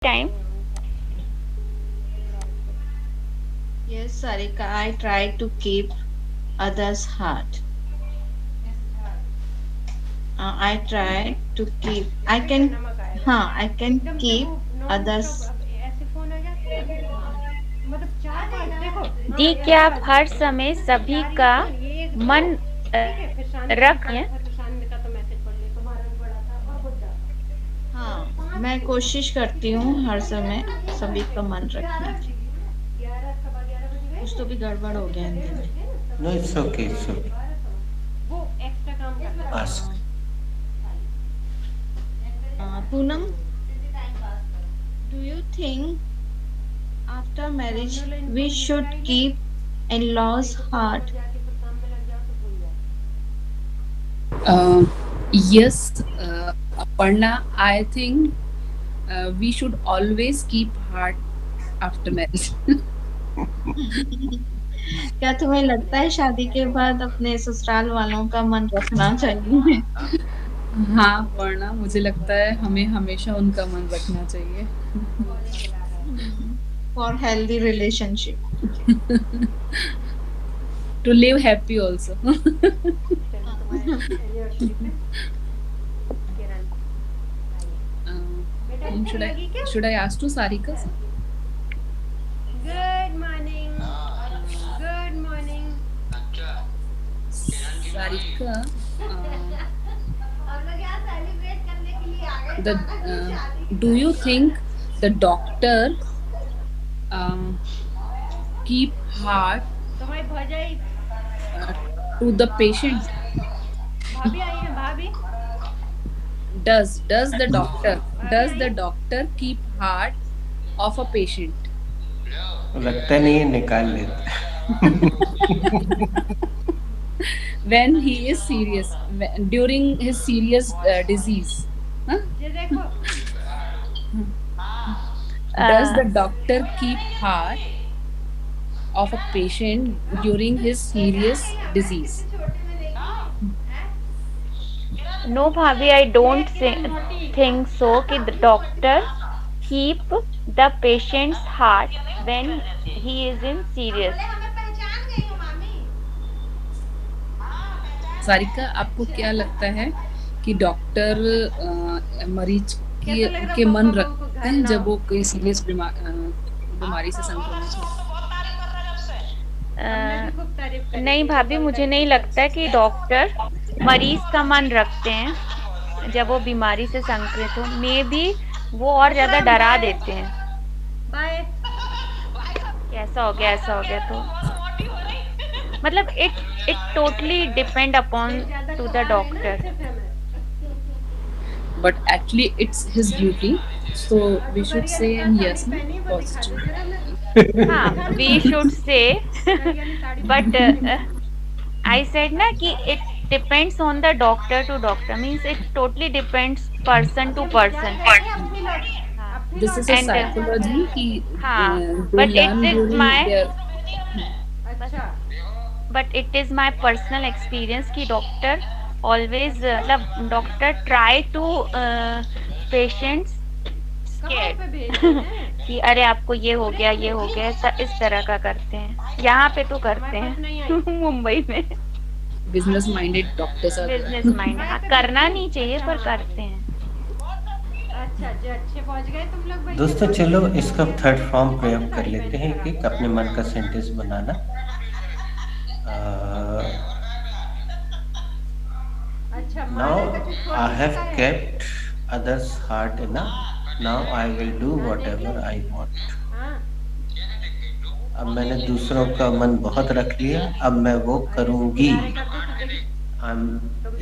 Time. Yes, Sarika, I try to keep others' heart. I try to keep. I can. हाँ, I can keep others. हाँ, जी, क्या आप हर समय सभी का मन रख हैं? हाँ, मैं कोशिश करती हूँ हर समय सभी का मन रखने की। कुछ तो भी गड़बड़ हो गया हिंदी में। No, it's okay. It's okay. Ask. Poonam, do you think after marriage we should keep in-laws' heart? Uh, yes, Aparna, I think we should always keep heart after marriage. क्या तुम्हें लगता है शादी के बाद अपने ससुराल वालों का मन रखना चाहिए? हाँ, वरना मुझे लगता है हमें हमेशा उनका मन रखना चाहिए. For healthy relationship. To live happy also. Should I ask to Sarika? Good morning. Good morning. Sarika, हम लोग यहाँ सेलिब्रेट करने के लिए आ गए do you think the doctor keep heart तुम्हारी भौजाई to the patient? भाभी आई है भाभी Does the doctor keep heart of a patient? लगता नहीं है निकाल लेते. When he is serious, during his serious disease, huh? ये देखो Does the doctor keep heart of a patient during his serious disease? No, Bhabi, I don't think so कि the doctor keep the patient's heart when he is in serious. Sarika, आपको क्या लगता है कि doctor मरीज के मन रखते हैं जब वो कोई सीरियस बीमारी से संक्रमित हो? नहीं भाभी, मुझे नहीं लगता कि डॉक्टर मरीज का मन रखते हैं जब वो बीमारी से संक्रमित हो. मे बी वो और ज्यादा डरा देते हैं. बाय ऐसा हो गया तो मतलब it totally depend upon two the doctor. But actually it's his duty, so we should say yes, positive. हाँ, we should say but I said ना कि it depends on the doctor to doctor, means it totally depends person to person. This is a And, psychology कि हाँ, they but it learn is during my their but it is my personal experience कि doctor always मतलब doctor try to patients scared कि अरे आपको ये हो गया इस तरह का करते हैं. यहाँ पे तो करते हैं मुंबई में. business minded doctors are business mind. हाँ, करना नहीं चाहिए पर करते हैं. अच्छा जो अच्छे पहुंच गए तुम लोग भाई. दोस्तों चलो इसका थर्ड फॉर्म प्रयोग कर लेते हैं कि अपने मन का sentence banana. Now I have kept others' heart enough. Now I will do whatever I want. अब मैंने दूसरों का मन बहुत रख लिया, अब मैं वो करूंगी. I'm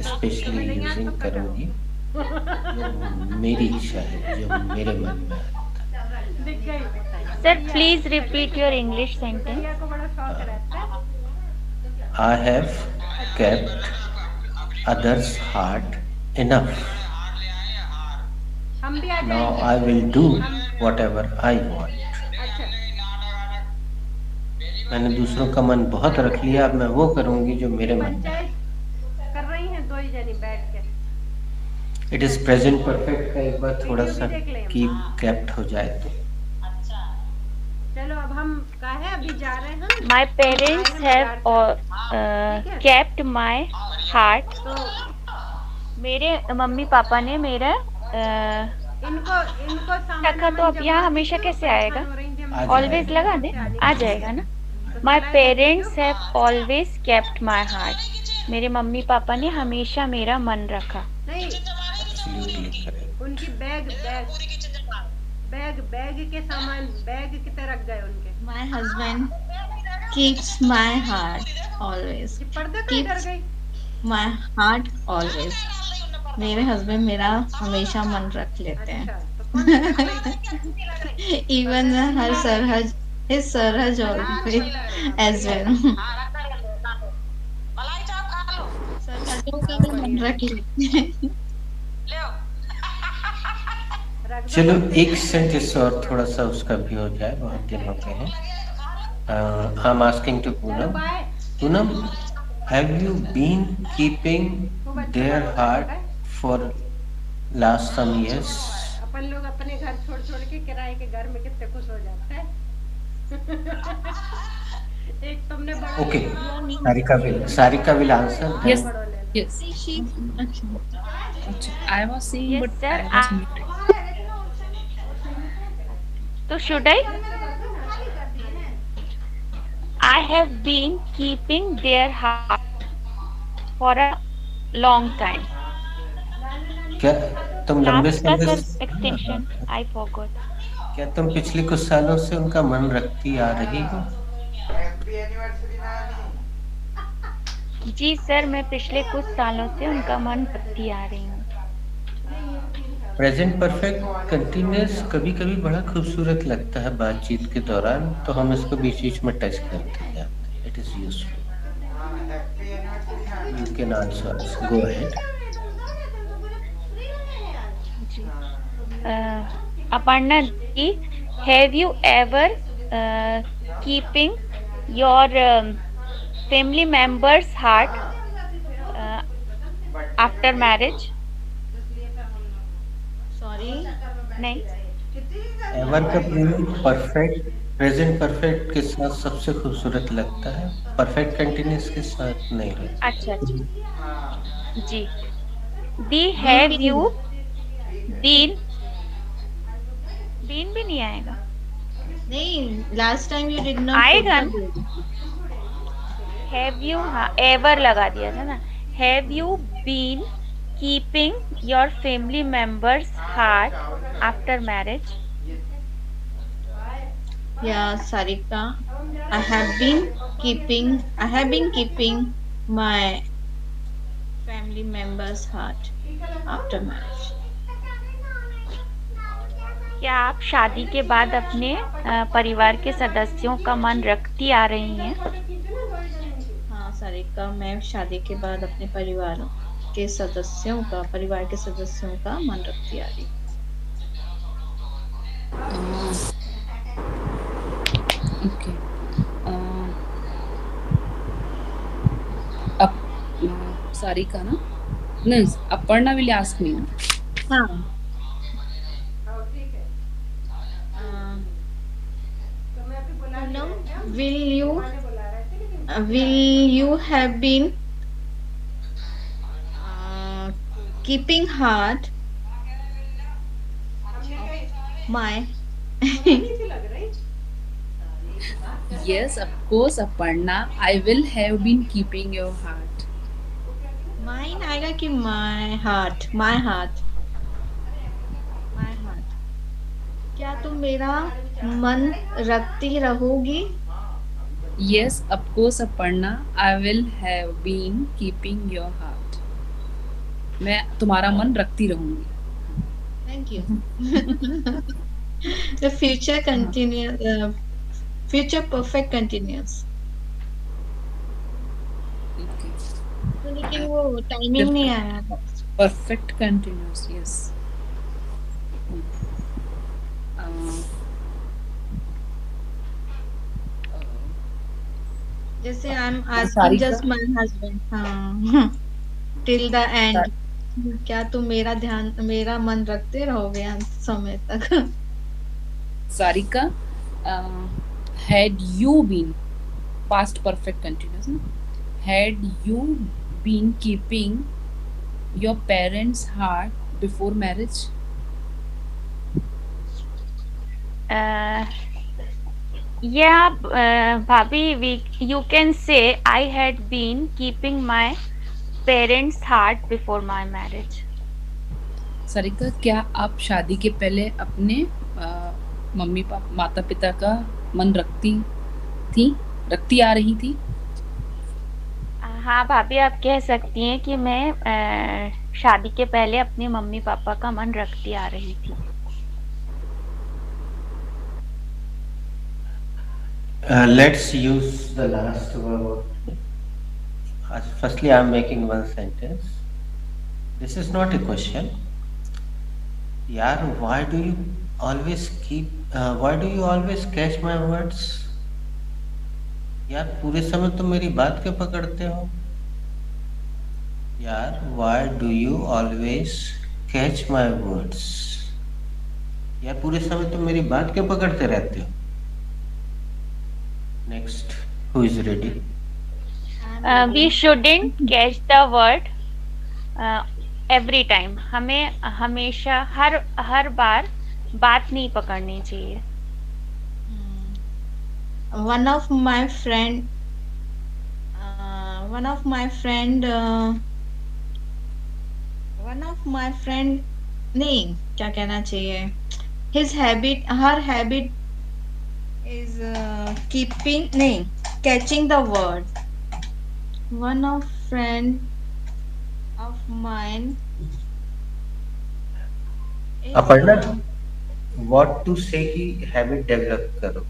especially using करूंगी जो मेरी इच्छा है, जो मेरे मन में है. Sir please repeat your English sentence. I have kept others' heart enough. Now I will do whatever I want. मैंने दूसरों का मन बहुत रख लिया, अब मैं वो करूंगी जो मेरे मन में है. कर रही हैं दो ही जनी बैठ के. इट इज प्रेजेंट परफेक्ट का एक बार थोड़ा सा कीप केप्ट हो जाए तो। चलो अब हम का है अभी जा रहे हैं हम। My parents have kept my heart. तो मेरे मम्मी पापा ने मेरा इनको सामान रखा, तो अब यहाँ हमेशा कैसे आएगा? ऑलवेज लगा दे, आ जाएगा ना। My parents have always kept my heart. मेरे मम्मी पापा ने हमेशा मेरा मन रखा। नहीं, Absolutely correct. उनकी बैग के सामान बैग कितने रख गए उनके। My husband keeps my heart always. ये पर्दा कहीं डर गई। My heart always. मेरे हस्बैंड मेरा हमेशा मन रख लेते हैं। अच्छा, तो कौन सी लग रही? Even her Sarhaj, his Sarhaj always as well. सरहजों का भी मन रख लेते हैं। रख दो। चलो एक सेंटेंस और थोड़ा सा उसका भी हो जाए, बहुत दिन हो गए हैं। आई एम आस्किंग टू चलो Poonam. Bye. Poonam, have you been keeping their heart for last some years? अपन लोग अपने घर छोड़ के किराए के घर में कितने खुश हो जाते हैं। एक तुमने बड़ा okay, Sarika will answer. Yes. बड़ा ले लो। Yes. I was saying, Yes, but sir. I was muted. तो should I? I have been keeping their heart for a long time. क्या तुम लंबे Last का समय सर extension I forgot. क्या तुम पिछले कुछ सालों से उनका मन रखती आ रही हो? जी सर, मैं पिछले कुछ सालों से उनका मन रखती आ रही हूँ। प्रेजेंट परफेक्ट कंटिन्यूअस कभी कभी बड़ा खूबसूरत लगता है बातचीत के दौरान, तो हम इसको बीच बीच में टच करते जाते हैं। It is useful. You can also go ahead. Aparna ji, have you ever keeping your family members heart after marriage? Sorry, नहीं। एवर का प्रयोग परफेक्ट प्रेजेंट परफेक्ट के साथ सबसे खूबसूरत लगता है, परफेक्ट कंटिन्यूअस के साथ नहीं लगता। अच्छा अच्छा जी। दी हैव यू बीन भी नहीं आएगा। नहीं, last time you did not आएगा ना? हैव यू, हाँ एवर लगा दिया था ना। Have you been keeping your family members heart after marriage? या Sarika, I have been keeping my family members heart after marriage. क्या आप शादी के बाद अपने परिवार के सदस्यों का मन रखती आ रही हैं? हाँ सारिका, मैं शादी के बाद अपने परिवार के सदस्यों का मन रखती आ रही हूँ। Okay. Sarika, na? No, Aparna will ask me. हाँ, ठीक है। तो मैं अभी बुला रही हूँ। पूनम, मैंने बुला रहे थे लेकिन will you have been keeping heart my नहीं सी लग रही। Yes, of course, Aparna. I will have been keeping your heart. mine आएगा कि my heart? My heart. क्या तुम मेरा मन रखती रहोगी? Yes, of course, Aparna. I will have been keeping your heart. मैं तुम्हारा मन रखती रहूंगी। Thank you. The future continuous, future perfect continuous. Okay. तो लेकिन वो टाइमिंग नहीं आया था। Perfect continuous. Yes. जैसे I'm Sarika? asking just my husband. हाँ, till the end. क्या तुम मेरा मन रखते रहोगे अंत समय तक? Sarika, had you been, past perfect continuous, na? Had you been keeping your parents' heart before marriage? Yeah, Bhabhi, you can say I had been keeping my parents' heart before my marriage. Sarika, क्या आप शादी के पहले अपने mummy papa माता पिता का मन रखती आ रही थी? हाँ भाभी, आप कह सकती हैं कि मैं शादी के पहले अपने मम्मी पापा का मन रखती आ रही थी। Let's use the last verb. Firstly, I'm making one sentence. This is not a question. Yaar, why do you always catch my words? यार पूरे समय तुम मेरी बात क्यों पकड़ते हो? यार, why do you always catch my words? यार पूरे समय तुम मेरी बात क्यों पकड़ते रहते हो? Next, who is ready? We shouldn't catch the word every time. हमें हमेशा हर बार बात नहीं पकड़नी चाहिए। One of my friend नहीं, क्या कहना चाहिए? her habit is catching the word. One of friend of mine is, Aparna, what to say की habit develop करो।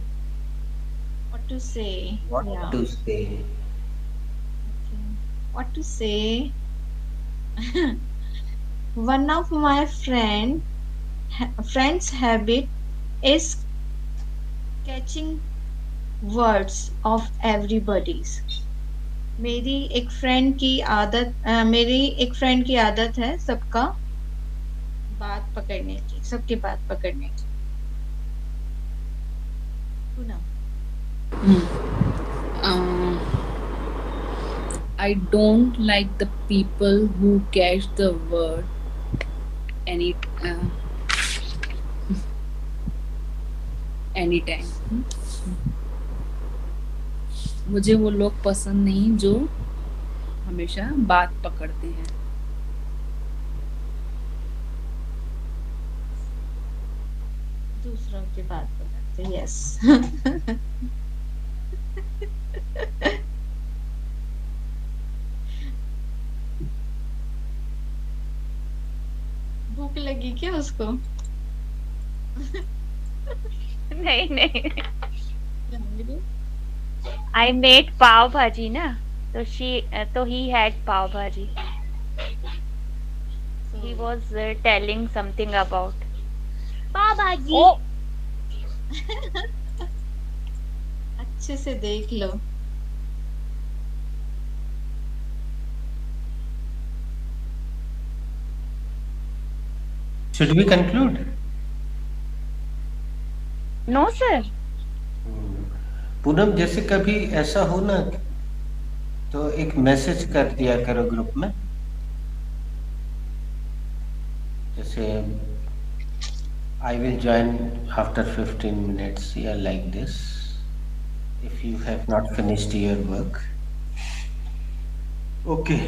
what to say? What Yeah. to say? What to say? One of my friend's habit is catching words of everybody's. मेरी एक friend की आदत है सबकी बात पकड़ने की। Poonam. I don't like the people who catch the word anytime. मुझे वो लोग पसंद नहीं जो हमेशा बात पकड़ते हैं। दूसरों की बात पकड़ते। यस। भूख लगी क्या उसको? नहीं। I made पाव भाजी ना, तो he had पाव भाजी। He was telling something about पाव भाजी। अच्छे से देख लो। Should we conclude? No sir। Poonam, जैसे कभी ऐसा हो ना तो एक मैसेज कर दिया करो ग्रुप में, जैसे I will join after 15 minutes, yeah, like this, if you have not finished your work. Okay,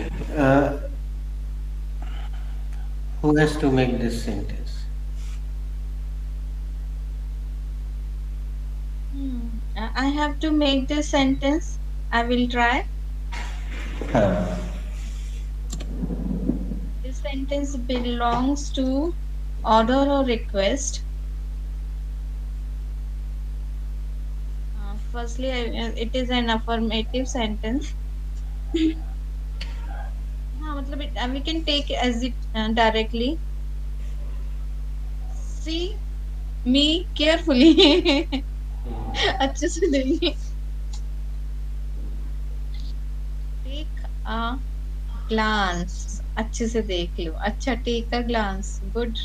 who has to make this sentence? I have to make this sentence. I will try. This sentence belongs to order or request. Firstly, it is an affirmative sentence. मतलब we can take as it directly. See me carefully. अच्छे से देखिए। Take a glance अच्छे से देख लो। अच्छा, take a glance, good.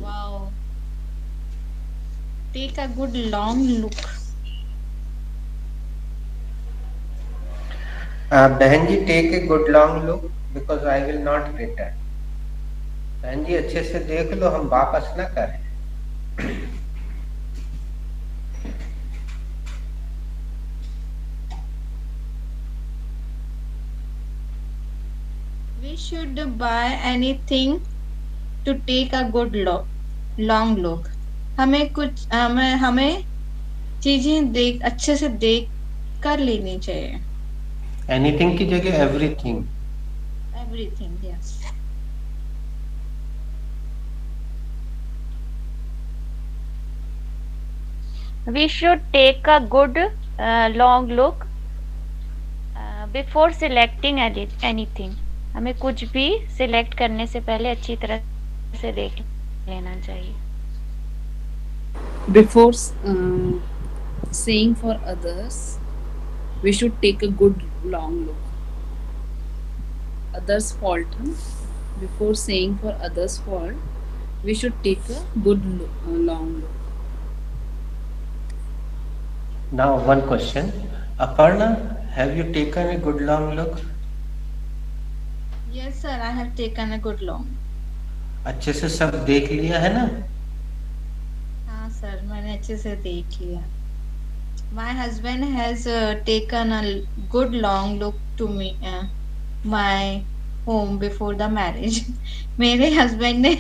Wow, take a good long look. बहन ji, take a good long look because I will not return. बहन जी अच्छे से देख लो, हम वापस ना करें। We should buy anything to take a good look, long look। हमें चीजें देख अच्छे से देख कर लेनी चाहिए। एनीथिंग की जगह everything. Everything, yes. We should take a good long look before selecting anything। हमें कुछ भी सिलेक्ट करने से पहले अच्छी तरह से देख लेना चाहिए। Before saying for others, we should take a good long look. Others' fault, huh? Before saying for others' fault, we should take a good long look. Now one question, Aparna, have you taken a good long look? Yes sir, I have taken a good long। अच्छे से सब देख लिया है ना? हाँ sir, मैंने अच्छे से देख लिया। My husband has taken a good long look to me, my home before the marriage। मेरे हस्बैंड ने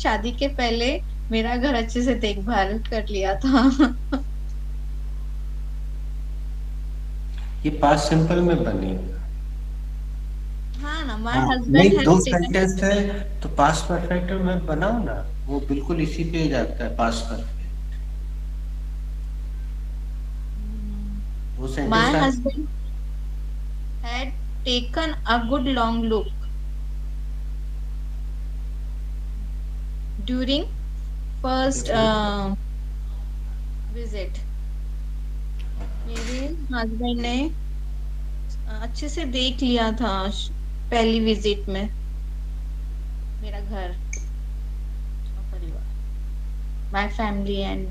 शादी के पहले मेरा घर अच्छे से देखभाल कर लिया था। ये पास्ट सिंपल में बनेगा। हाँ ना, my हाँ, husband नहीं, has दो taken। सेंटेंस है तो पास्ट परफेक्ट में बनाओ ना, वो बिल्कुल इसी पे जाता है पास्ट परफेक्ट। वो My sentence husband had taken a good long look during first visit। मेरे हस्बैंड ने अच्छे से देख लिया था पहली विजिट में मेरा घर और परिवार, माय फैमिली एंड।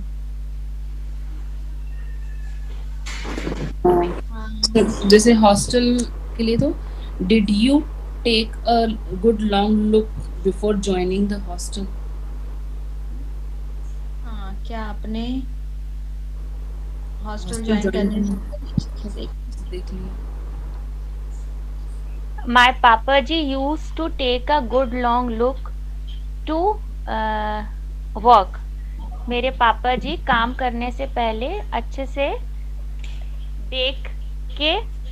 जैसे हॉस्टल के लिए तो did you take a good long look before joining the hostel? हाँ, क्या आपने हॉस्टल ज्वाइन करने से पहले देख लिया? My papa ji used to take a good long look to work। मेरे पापा जी काम करने से पहले अच्छे से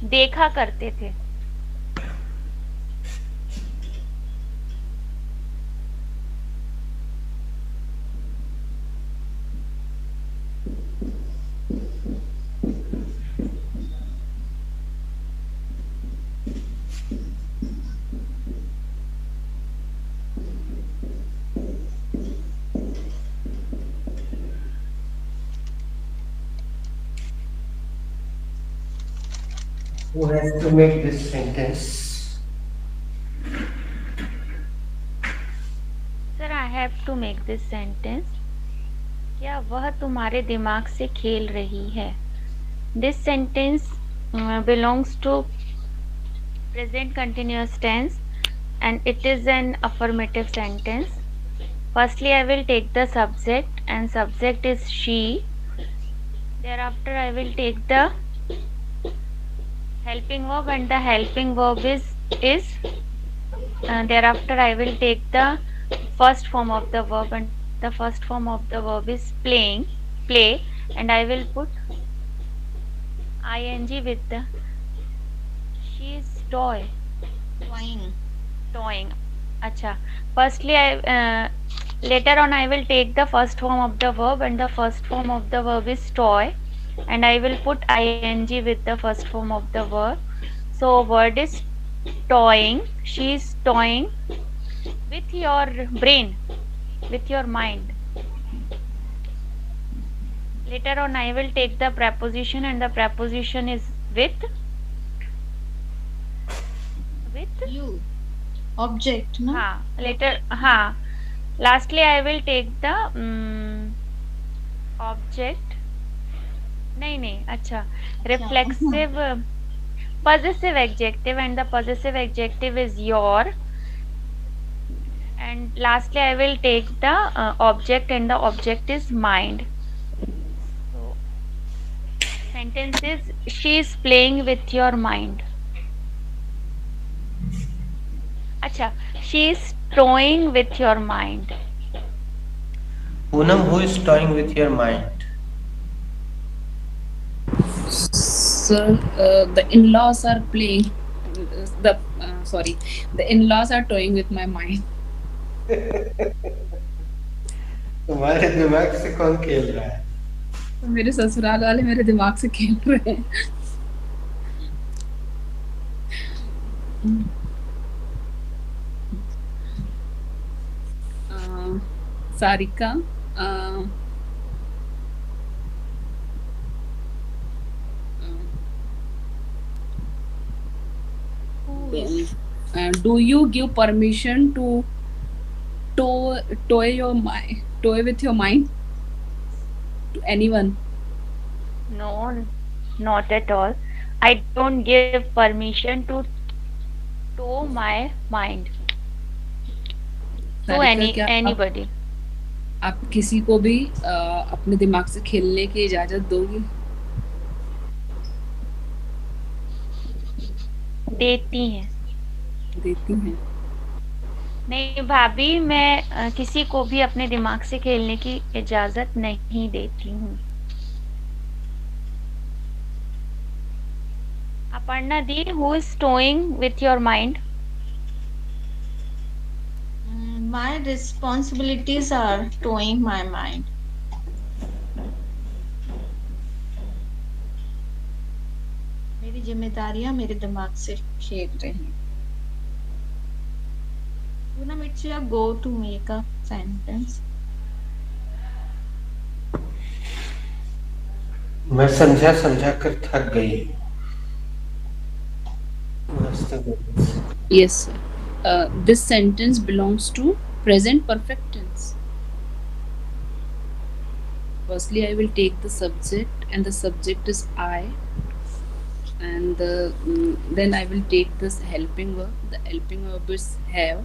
देखा करते थे। Who has to make this sentence? Sir, I have to make this sentence। क्या वह तुम्हारे दिमाग से खेल रही है? This sentence belongs to present continuous tense and it is an affirmative sentence। Firstly, I will take the subject and subject is she। Thereafter, I will take the helping verb and the helping verb is thereafter I will take the first form of the verb and the first form of the verb is play and I will put ing with the she is toying। अच्छा, firstly later on I will take the first form of the verb and the first form of the verb is toy and I will put ing with the first form of the verb। So word is toying। She is toying with your brain, with your mind। Later on, I will take the preposition, and the preposition is with. You. Object, no? हाँ, later, हाँ. Lastly, I will take the object. नहीं, अच्छा. Reflexive, possessive adjective, and the possessive adjective is your. And lastly, I will take the object, and the object is mind. So, sentence is, she is playing with your mind. अच्छा, she is toying with your mind. Poonam, who is toying with your mind? Sir, the in-laws are playing. Sorry, the in-laws are toying with my mind. तुम्हारे दिमाग से कौन खेल रहा है? मेरे ससुराल वाले मेरे दिमाग से खेल रहे हैं. Sarika, do you give permission to toy with your mind to anyone? No, not at all. I don't give permission to tow my mind to Sarika, anybody. आप किसी को भी अपने दिमाग से खेलने की इजाजत दोगी? देती हैं. नहीं भाभी, मैं किसी को भी अपने दिमाग से खेलने की इजाजत नहीं देती हूँ. अपर्णा दी, who is toying with your mind? My responsibilities are towing my mind. मेरी जिम्मेदारियां मेरे दिमाग से खेल रही हैं. Poonam, it's your go to make a sentence. मैं समझा कर थक गई. Yes, sir. This sentence belongs to present perfect tense. Firstly, I will take the subject, and the subject is I, and then I will take this helping verb. The helping verb is have.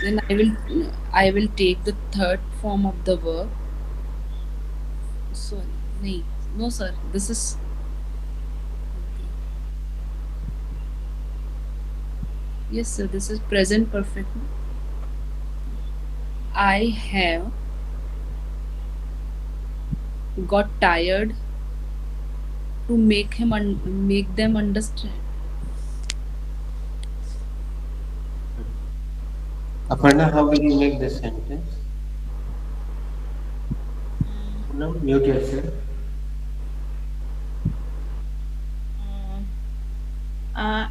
Then I will take the third form of the verb. Sorry, no sir, this is yes sir, this is present perfect. I have got tired to make them understand. Aparna, how will you make this sentence? No, mute yourself. I'm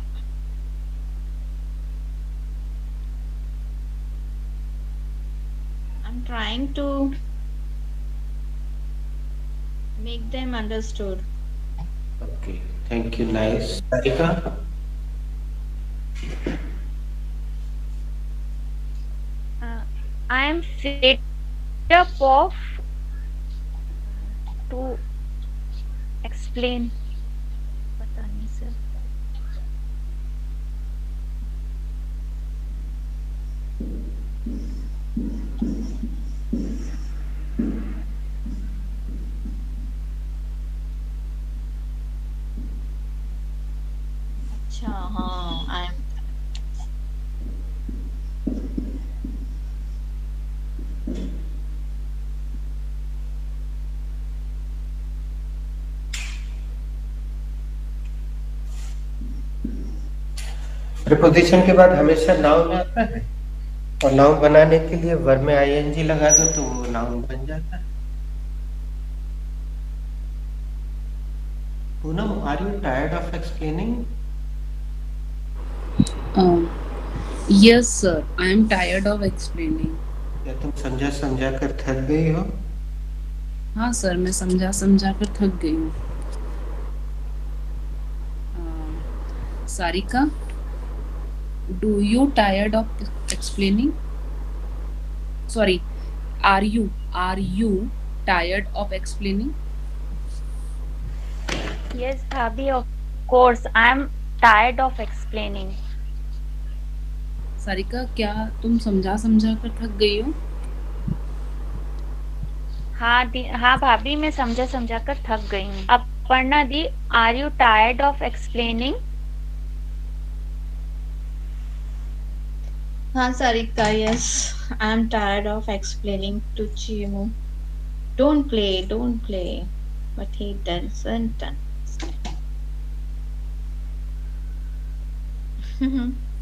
trying to make them understood. Okay, thank you. Nice. Sarika? I am fed up of to explain. पता नहीं sir. अच्छा, हाँ, I'm preposition के बाद हमेशा noun आता है, और नाउन बनाने के लिए वर्ब में आईएनजी लगा दो तो वो नाउन बन जाता है. Poonam, are you tired of explaining? Um, yes, sir. I am tired of explaining. क्या तुम समझा समझा कर थक गई हो? हाँ सर, मैं समझा समझा कर थक गई हूँ. Sarika, do you tired of explaining? Sorry, are you tired of explaining? Yes, Bhabhi, of course. I'm tired of explaining. Sarika, क्या तुम समझा समझा कर थक गई हो? हाँ भाभी, मैं समझा समझा कर थक गई हूँ. Aparna di, are you tired of explaining? हाँ Sarika, yes, I'm tired of explaining to Chimu. Don't play, but he doesn't understand.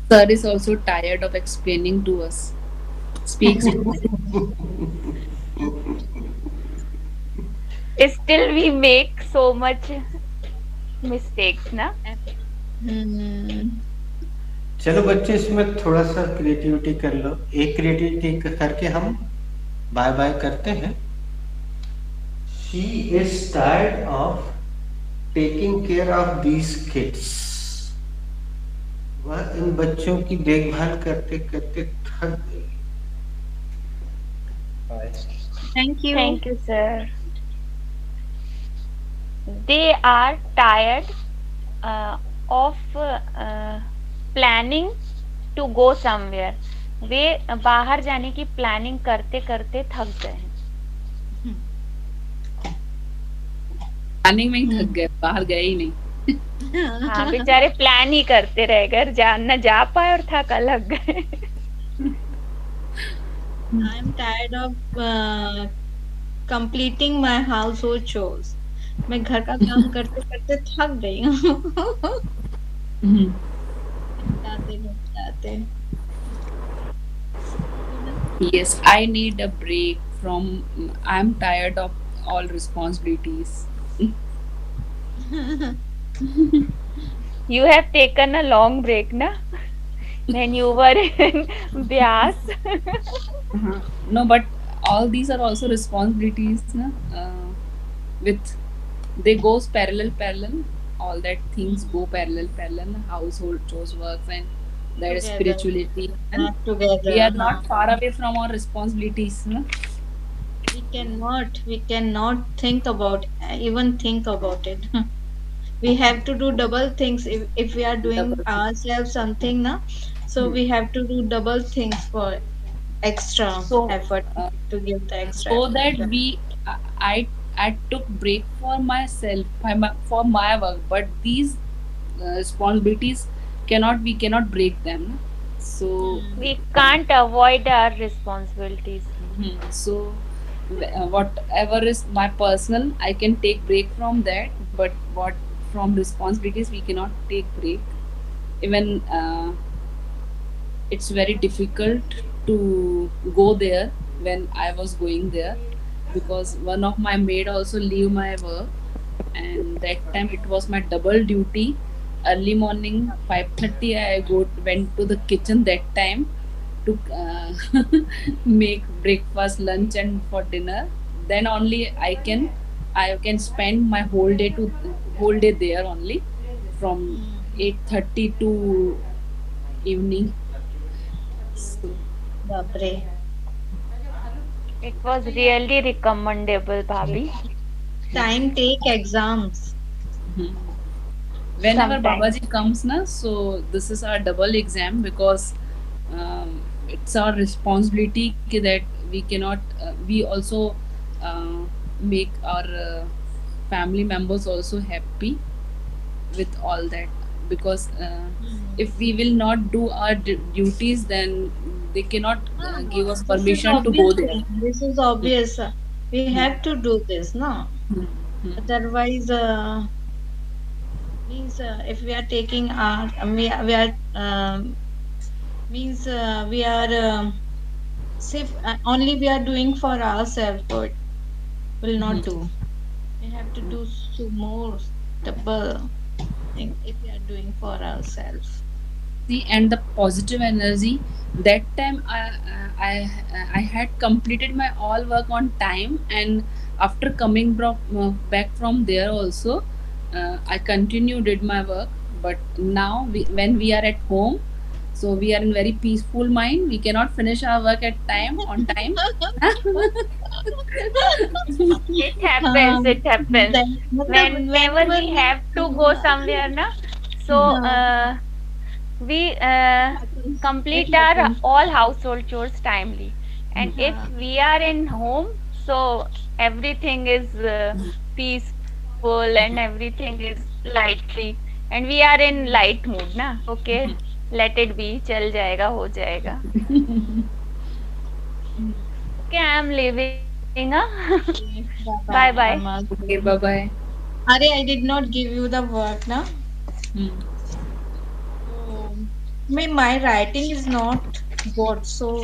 Sir is also tired of explaining to us. Speaks. Still we make so much mistakes, na? Hmm. चलो बच्चे, इसमें थोड़ा सा creativity कर लो. एक creativity करके हम bye bye करते हैं. She is tired of taking care of these kids. वह इन बच्चों की देखभाल करते करते थक गई. Thank you. Thank you, sir. They are tired of planning to go somewhere. वे बाहर जाने की प्लानिंग करते करते थक गए हैं. प्लानिंग में ही थक गए, बाहर गए ही नहीं. हाँ, बेचारे प्लान ही करते रह गए, न जा पाए और थक अलग गए. I'm tired of completing my household chores. मैं घर का काम करते करते थक गई हूँ. जाते. Yes, I need a break from. I'm tired of all responsibilities. You have taken a long break, na? When you were in Byas. No, but all these are also responsibilities, na? With they goes parallel. All that things go parallel. Household chores, works, and that is Together. spirituality. And Not together. we are not far away from our responsibilities, na? We cannot think about it. We have to do double things if we are doing Double things. ourselves something, na. So we have to do double things for extra So, effort to give the extra. So effort. that I took break for myself, for my work, but these responsibilities we cannot break them, na? So We can't avoid our responsibilities. so whatever is my personal, I can take break from that, but what from responsibilities we cannot take break. Even it's very difficult to go there when I was going there, because one of my maid also leave my work, and that time it was my double duty. Early morning 5:30 I went to the kitchen that time to make breakfast, lunch, and for dinner. Then only I can spend my whole day there only, from 8:30 to evening. So, Bapre. It was really recommendable, Bhabhi. Time take exams. whenever Sometime. Babaji comes, na, so this is our double exam, because it's our responsibility that we cannot. We also make our family members also happy with all that, because if we will not do our duties, then they cannot give us permission to go there. This is obvious. We have to do this, no? Otherwise, means if we are taking our we are means we are only we are doing for ourselves, but will not do. We have to do more double thing if we are doing for ourselves. and the positive energy. That time I I had completed my all work on time, and after coming back from there also, I continued did my work. But now when we are at home, so we are in very peaceful mind. We cannot finish our work at time on time. It happens. It happens. Whenever we whenever have to go somewhere, na, so we complete our all household chores timely. And if we are in home, so everything is peaceful and everything is lightly. And we are in light mood, na? Okay, let it be. चल जाएगा, हो जाएगा. Okay, I am leaving. Bye bye. Okay, bye bye. Are, I did not give you the work, na? My writing is not good, so